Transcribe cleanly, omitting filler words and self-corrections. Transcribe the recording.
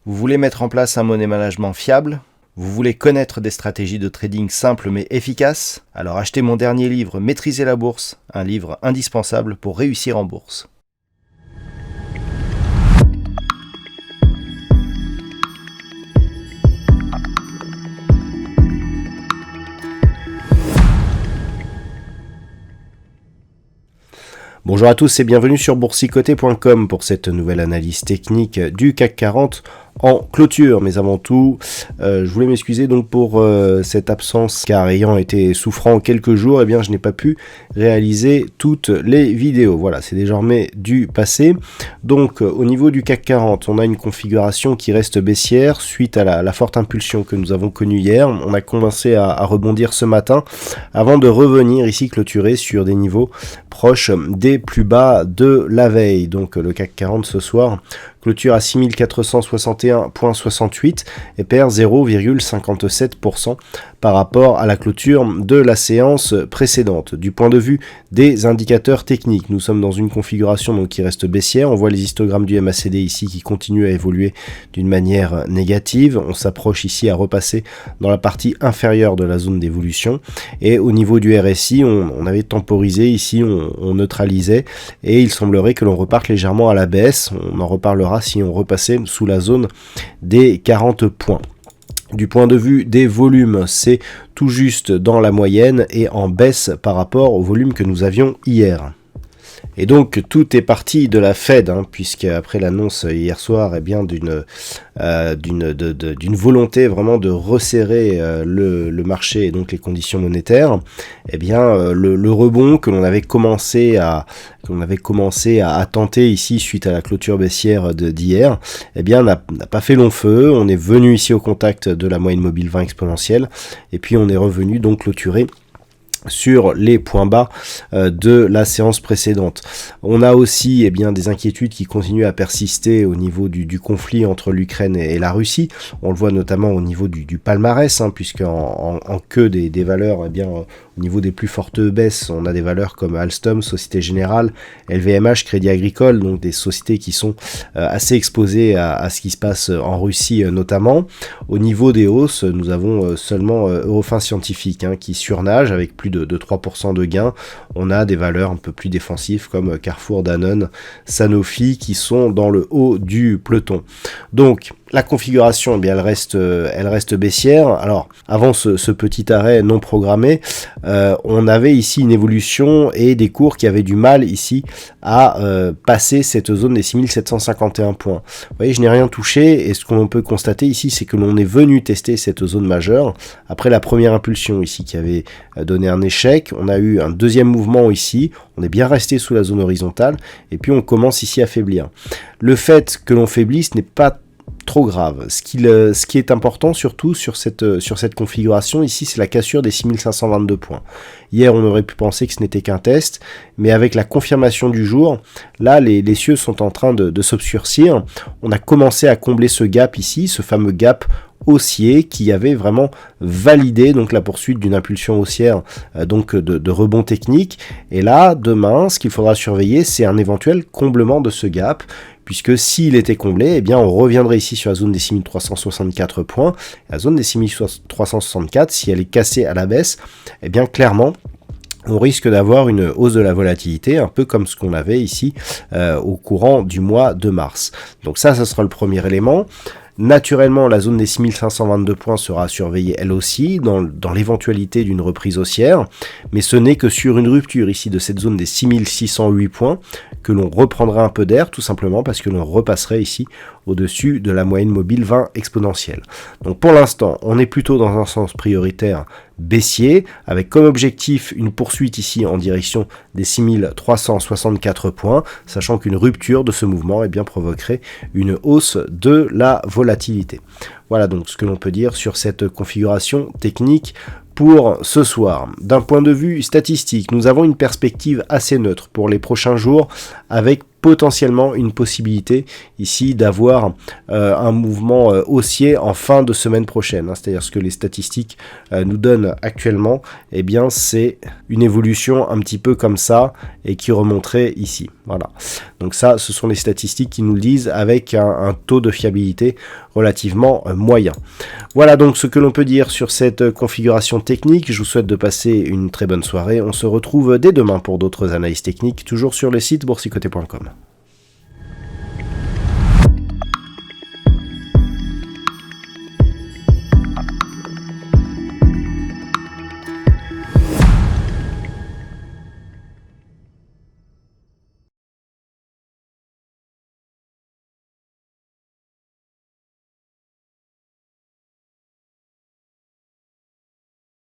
Vous voulez mettre en place un money management fiable? Vous voulez connaître des stratégies de trading simples mais efficaces? Alors achetez mon dernier livre Maîtriser la bourse, un livre indispensable pour réussir en bourse. Bonjour à tous et bienvenue sur boursicoté.com pour cette nouvelle analyse technique du CAC 40 en clôture. Mais avant tout, je voulais m'excuser donc pour cette absence, car ayant été souffrant quelques jours, eh bien je n'ai pas pu réaliser toutes les vidéos. Voilà, c'est désormais du passé. Donc au niveau du CAC 40, on a une configuration qui reste baissière suite à la forte impulsion que nous avons connue hier. On a commencé à rebondir ce matin avant de revenir ici clôturer sur des niveaux proches des plus bas de la veille. Donc le CAC 40 ce soir clôture à 6461,68 et perd 0,57% par rapport à la clôture de la séance précédente. Du point de vue des indicateurs techniques, nous sommes dans une configuration donc qui reste baissière. On voit les histogrammes du MACD ici qui continuent à évoluer d'une manière négative. On s'approche ici à repasser dans la partie inférieure de la zone d'évolution. Et au niveau du RSI, on avait temporisé ici, on neutralisait et il semblerait que l'on reparte légèrement à la baisse. On en reparlera si on repassait sous la zone des 40 points. Du point de vue des volumes, c'est tout juste dans la moyenne et en baisse par rapport au volume que nous avions hier. Et donc tout est parti de la Fed, puisque après l'annonce hier soir, eh bien d'une volonté vraiment de resserrer le marché et donc les conditions monétaires, eh bien le rebond que l'on avait commencé à tenter ici suite à la clôture baissière d'hier, eh bien n'a pas fait long feu. On est venu ici au contact de la moyenne mobile 20 exponentielle et puis on est revenu donc clôturer sur les points bas de la séance précédente. On a aussi des inquiétudes qui continuent à persister au niveau du conflit entre l'Ukraine et la Russie. On le voit notamment au niveau du palmarès, puisque en queue des valeurs, au niveau des plus fortes baisses, on a des valeurs comme Alstom, Société Générale, LVMH, Crédit Agricole, donc des sociétés qui sont assez exposées à ce qui se passe en Russie notamment. Au niveau des hausses, nous avons seulement Eurofins Scientifique qui surnage avec plus de 3% de gains. On a des valeurs un peu plus défensives comme Carrefour, Danone, Sanofi qui sont dans le haut du peloton. Donc la configuration, elle reste baissière. Alors, avant ce petit arrêt non programmé, on avait ici une évolution et des cours qui avaient du mal ici à passer cette zone des 6751 points. Vous voyez, je n'ai rien touché et ce qu'on peut constater ici, c'est que l'on est venu tester cette zone majeure après la première impulsion ici qui avait donné un échec. On a eu un deuxième mouvement ici, on est bien resté sous la zone horizontale et puis on commence ici à faiblir. Le fait que l'on faiblisse n'est pas trop grave. Ce qui est important surtout sur cette configuration ici, c'est la cassure des 6522 points. Hier, on aurait pu penser que ce n'était qu'un test, mais avec la confirmation du jour, là, les cieux sont en train de s'obscurcir. On a commencé à combler ce gap ici, ce fameux gap haussier qui avait vraiment validé donc la poursuite d'une impulsion haussière donc de rebond technique. Et là, demain, ce qu'il faudra surveiller, c'est un éventuel comblement de ce gap, puisque s'il était comblé, eh bien on reviendrait ici sur la zone des 6364 points. La zone des 6364, si elle est cassée à la baisse, eh bien clairement, on risque d'avoir une hausse de la volatilité, un peu comme ce qu'on avait ici au courant du mois de mars. Donc ça sera le premier élément. Naturellement, la zone des 6522 points sera surveillée elle aussi dans l'éventualité d'une reprise haussière, mais ce n'est que sur une rupture ici de cette zone des 6608 points que l'on reprendra un peu d'air, tout simplement parce que l'on repasserait ici au-dessus de la moyenne mobile 20 exponentielle. Donc pour l'instant, on est plutôt dans un sens prioritaire baissier, avec comme objectif une poursuite ici en direction des 6364 points, sachant qu'une rupture de ce mouvement provoquerait une hausse de la volatilité. Voilà donc ce que l'on peut dire sur cette configuration technique pour ce soir. D'un point de vue statistique, nous avons une perspective assez neutre pour les prochains jours, avec potentiellement une possibilité ici d'avoir un mouvement haussier en fin de semaine prochaine, hein. C'est-à-dire ce que les statistiques nous donnent actuellement, eh bien c'est une évolution un petit peu comme ça et qui remonterait ici. Voilà. Donc ça, ce sont les statistiques qui nous le disent avec un taux de fiabilité relativement moyen. Voilà donc ce que l'on peut dire sur cette configuration technique. Je vous souhaite de passer une très bonne soirée. On se retrouve dès demain pour d'autres analyses techniques, toujours sur le site boursicoté.com.